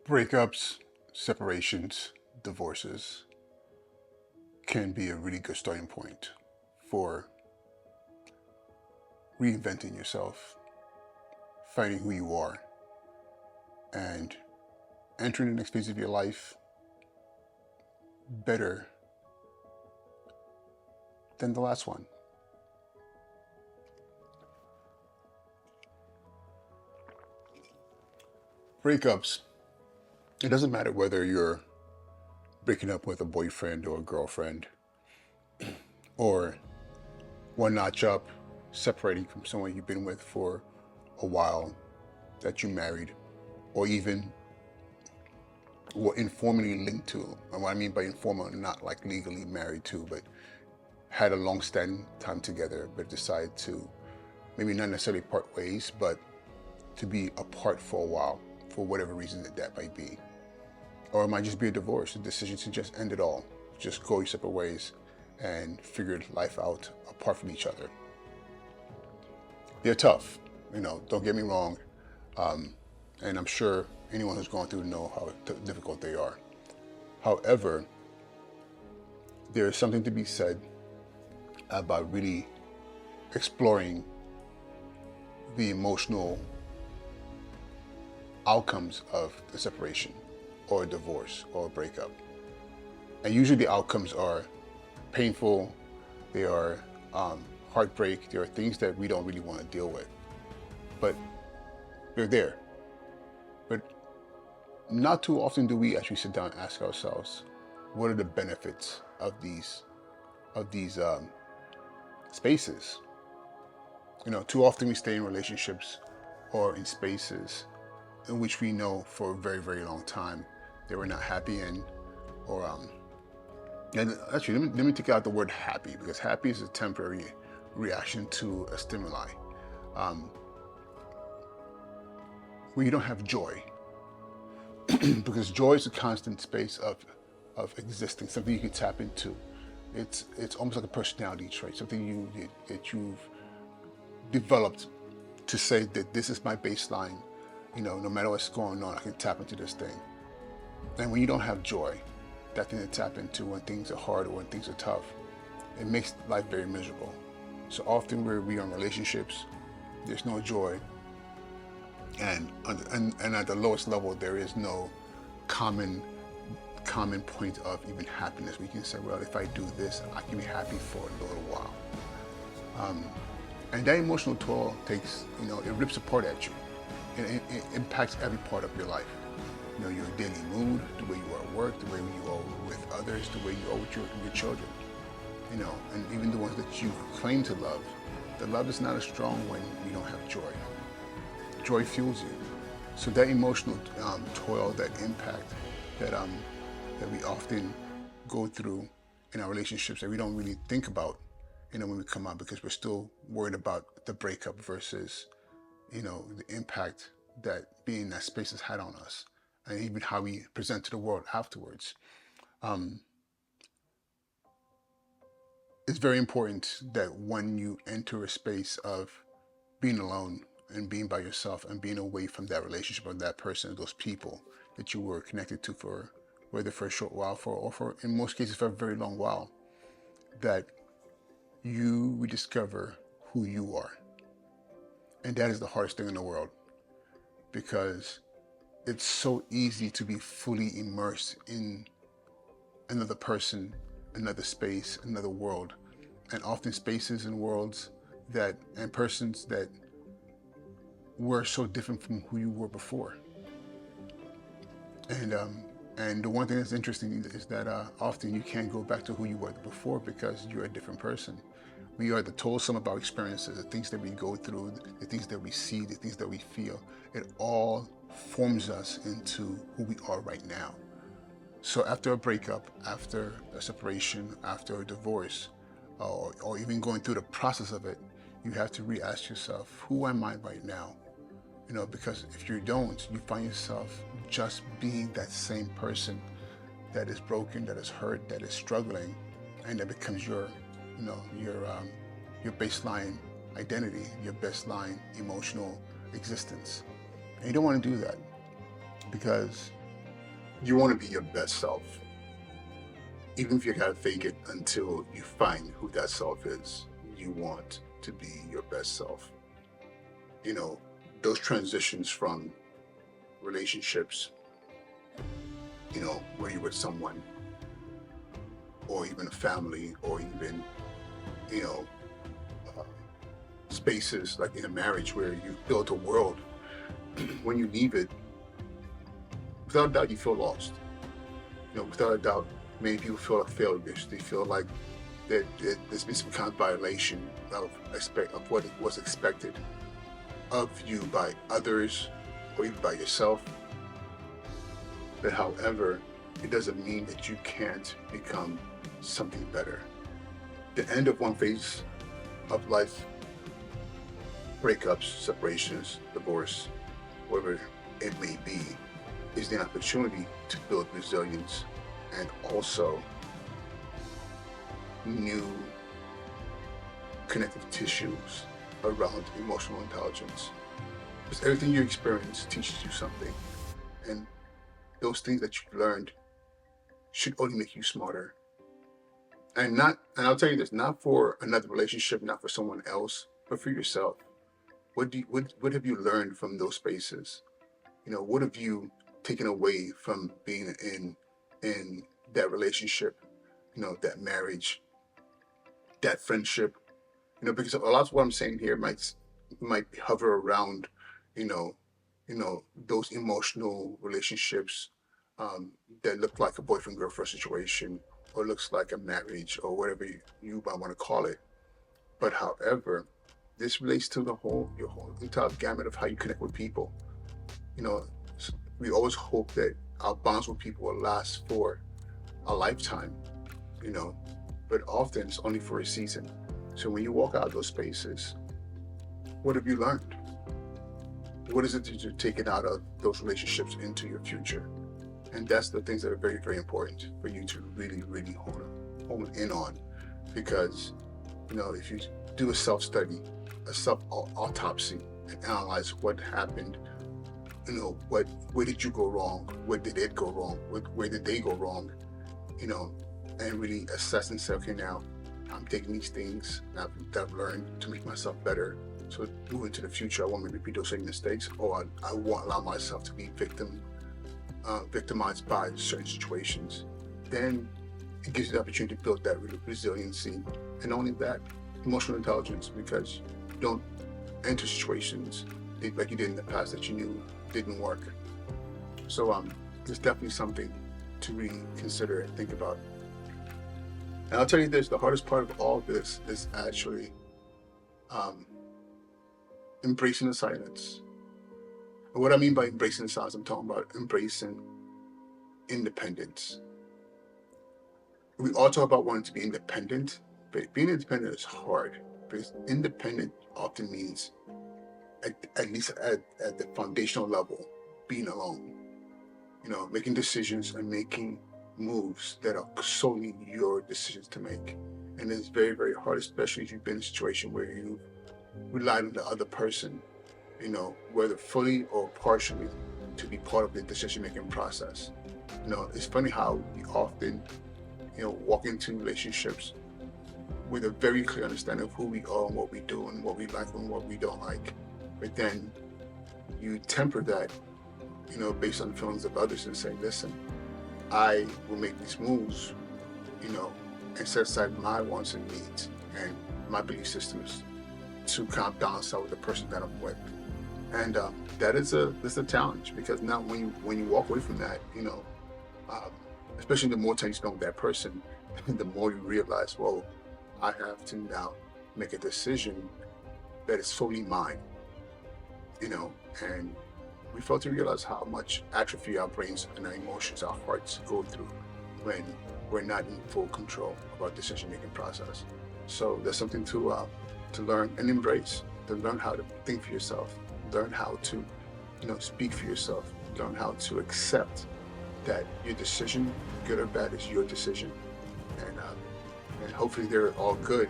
Breakups, separations, divorces can be a really good starting point for reinventing yourself, finding who you are, and entering the next phase of your life better than the last one. Breakups, it doesn't matter whether you're breaking up with a boyfriend or a girlfriend, or one notch up, separating from someone you've been with for a while that you married, or even were informally linked to. And what I mean by informal, not like legally married to, but had a long-standing time together, but decided to maybe not necessarily part ways, but to be apart for a while, for whatever reason that might be. Or it might just be a divorce, a decision to just end it all, just go your separate ways and figure life out apart from each other. They're tough, don't get me wrong. And I'm sure anyone who's gone through know how difficult they are. However, there is something to be said about really exploring the emotional outcomes of the separation or a divorce or a breakup. And usually the outcomes are painful, they are heartbreak, there are things that we don't really want to deal with. But they're there. But not too often do we actually sit down and ask ourselves, what are the benefits of these spaces? Too often we stay in relationships or in spaces in which we know for a very, very long time they were not happy in, or and actually let me take out the word happy, because happy is a temporary reaction to a stimuli. When you don't have joy, because joy is a constant space of existing, something you can tap into. It's almost like a personality trait, something that you've developed to say that this is my baseline. No matter what's going on, I can tap into this thing. And when you don't have joy, that thing to tap into when things are hard or when things are tough, it makes life very miserable. So often where we are in relationships, there's no joy, and at the lowest level, there is no common point of even happiness. We can say, well, if I do this, I can be happy for a little while. And that emotional toll takes, it rips apart at you. And it impacts every part of your life. Your daily mood, the way you are at work, the way you are with others, the way you are with your children. And even the ones that you claim to love. The love is not as strong when you don't have joy. Joy fuels you. So that emotional toil, that impact that we often go through in our relationships that we don't really think about, when we come out, because we're still worried about the breakup versus, the impact that being in that space has had on us, and even how we present to the world afterwards. It's very important that when you enter a space of being alone and being by yourself and being away from that relationship or that person, those people that you were connected to for whether for a short while or for in most cases for a very long while, that you rediscover who you are. And that is the hardest thing in the world, because it's so easy to be fully immersed in another person, another space, another world, and often spaces and worlds and persons that were so different from who you were before. And the one thing that's interesting is that often you can't go back to who you were before, because you're a different person. We are the total sum of our experiences, the things that we go through, the things that we see, the things that we feel. It all forms us into who we are right now. So after a breakup, after a separation, after a divorce, or even going through the process of it, you have to re-ask yourself, who am I right now? Because if you don't, you find yourself just being that same person that is broken, that is hurt, that is struggling, and that becomes your baseline identity, your baseline emotional existence. And you don't want to do that, because You want to be your best self, even if you gotta fake it until you find who that self is. You want to be your best self. You know, those transitions from relationships, where you're with someone, or even a family, or even, you know, uh, spaces like in a marriage where you built a world. When you leave it, without a doubt, you feel lost. Without a doubt, many people feel like failures. They feel like that there's been some kind of violation of what was expected of you by others or even by yourself. But however, it doesn't mean that you can't become something better. The end of one phase of life, breakups, separations, divorce, whatever it may be, is the opportunity to build resilience and also new connective tissues around emotional intelligence. Because everything you experience teaches you something. And those things that you learned should only make you smarter. And I'll tell you this, not for another relationship, not for someone else, but for yourself. What have you learned from those spaces? What have you taken away from being in that relationship, that marriage, that friendship? Because a lot of what I'm saying here might hover around, you know, those emotional relationships that look like a boyfriend girlfriend situation, or looks like a marriage, or whatever you might want to call it. But however, this relates to your whole entire gamut of how you connect with people. We always hope that our bonds with people will last for a lifetime, but often it's only for a season. So when you walk out of those spaces, what have you learned? What is it that you're taking out of those relationships into your future? And that's the things that are very, very important for you to really, really hone in on. Because, if you do a self-study, a self-autopsy, and analyze what happened, where did you go wrong? Where did it go wrong? Where did they go wrong? And really assess and say, okay, now I'm taking these things that I've learned to make myself better. So moving to the future, I won't repeat those same mistakes, or I won't allow myself to be victimized by certain situations. Then it gives you the opportunity to build that resiliency, and only that, emotional intelligence, because you don't enter situations like you did in the past that you knew didn't work. So it's definitely something to really consider and think about. And I'll tell you this, the hardest part of all this is actually embracing the silence. And what I mean by embracing the silence, I'm talking about embracing independence. We all talk about wanting to be independent, but being independent is hard, because independent often means, at least at the foundational level, being alone. Making decisions and making moves that are solely your decisions to make. And it's very, very hard, especially if you've been in a situation where you relied on the other person, whether fully or partially, to be part of the decision-making process. It's funny how we often, walk into relationships with a very clear understanding of who we are and what we do and what we like and what we don't like. But then you temper that, based on the feelings of others, and say, listen, I will make these moves, and set aside my wants and needs and my belief systems to kind of balance out with the person that I'm with. And that's a challenge, because now when you walk away from that, especially the more time you spend with that person, the more you realize, well, I have to now make a decision that is fully mine, and we fail to realize how much atrophy our brains and our emotions, our hearts go through when we're not in full control of our decision-making process. So there's something to learn and embrace, to learn how to think for yourself, learn how to, speak for yourself, learn how to accept that your decision, good or bad, is your decision. And hopefully they're all good,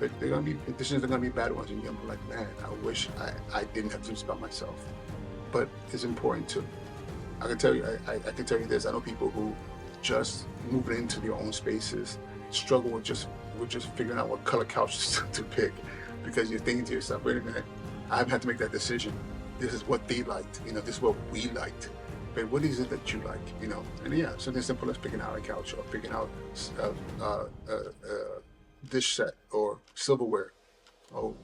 but they're gonna be decisions are gonna be bad ones, and you're gonna be like, man, I wish I didn't have to do this about myself. But it's important to I can tell you, I can tell you this. I know people who just moving into their own spaces struggle with just figuring out what color couches to pick, because you're thinking to yourself, wait a minute, I haven't had to make that decision. This is what they liked, this is what we liked. But what is it that you like, And yeah, something simple as picking out a couch or picking out a dish set or silverware. Oh,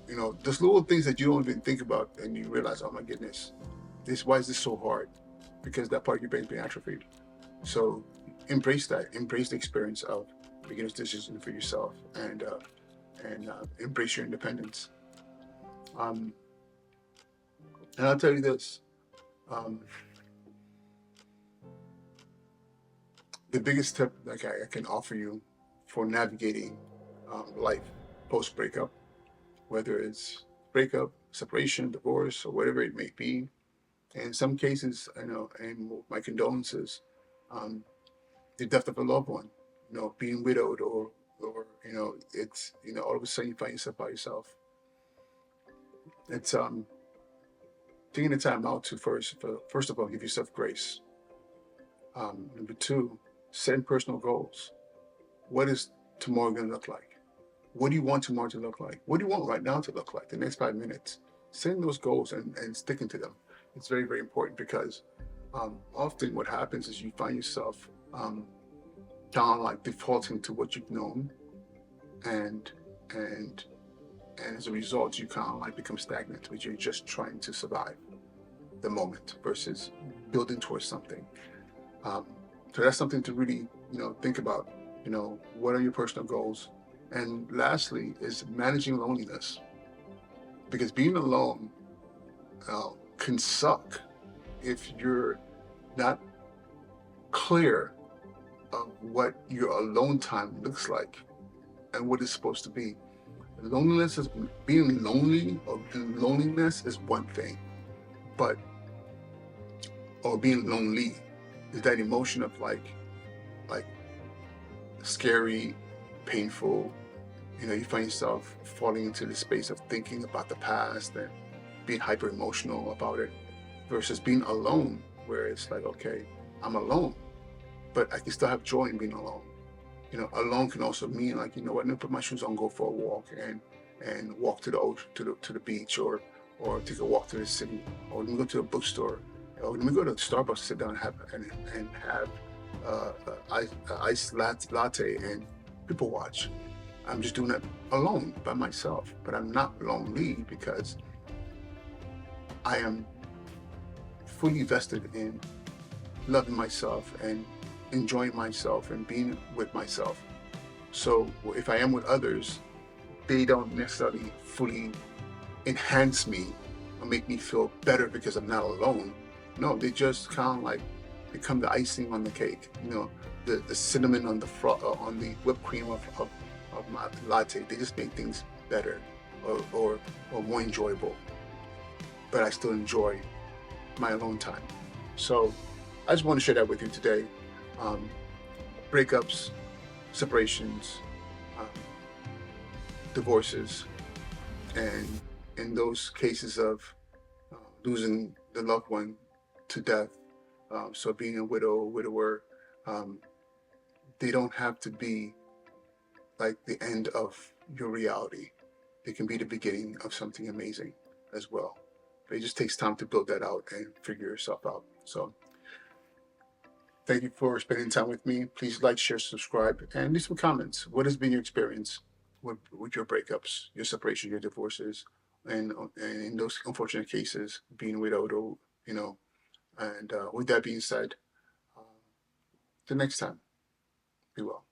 just little things that you don't even think about, and you realize, oh my goodness, why is this so hard? Because that part of your brain's been atrophied. So embrace that. Embrace the experience of making this decision for yourself, and embrace your independence. Um, and I'll tell you this: um, the biggest tip like I can offer you for navigating life post breakup, whether it's breakup, separation, divorce, or whatever it may be. And in some cases, and my condolences, the death of a loved one, being widowed, or it's all of a sudden you find yourself by yourself. It's taking the time out to first of all give yourself grace. Number two, setting personal goals. What is tomorrow going to look like? What do you want tomorrow to look like? What do you want right now to look like? The next 5 minutes. Setting those goals and sticking to them. It's very, very important, because often what happens is you find yourself down, like defaulting to what you've known, and as a result, you kind of like become stagnant, because you're just trying to survive the moment versus building towards something. So that's something to really, think about. What are your personal goals? And lastly is managing loneliness, because being alone can suck if you're not clear of what your alone time looks like and what it's supposed to be. Loneliness is being lonely, or loneliness is one thing, or being lonely is that emotion of like scary, painful. You find yourself falling into the space of thinking about the past and being hyper emotional about it, versus being alone, where it's like, okay, I'm alone, but I can still have joy in being alone. Alone can also mean like, what, let me put my shoes on, go for a walk, and walk to the ocean, to the beach, or take a walk to the city, or let me go to a bookstore, or let me go to Starbucks, sit down and have iced latte and people watch. I'm just doing it alone by myself, but I'm not lonely, because I am fully vested in loving myself and enjoying myself and being with myself. So if I am with others, they don't necessarily fully enhance me or make me feel better because I'm not alone. No, they just kind of like become the icing on the cake, the cinnamon on on the whipped cream of my latte. They just make things better, or more enjoyable. But I still enjoy my alone time. So I just want to share that with you today. Breakups, separations, um, divorces, and in those cases of losing the loved one to death, so being a widow, widower, they don't have to be like the end of your reality. They can be the beginning of something amazing as well. But it just takes time to build that out and figure yourself out. So thank you for spending time with me. Please like, share, subscribe, and leave some comments. What has been your experience with your breakups, your separation, your divorces, and in those unfortunate cases, being widowed, or, and with that being said, the next time, be well.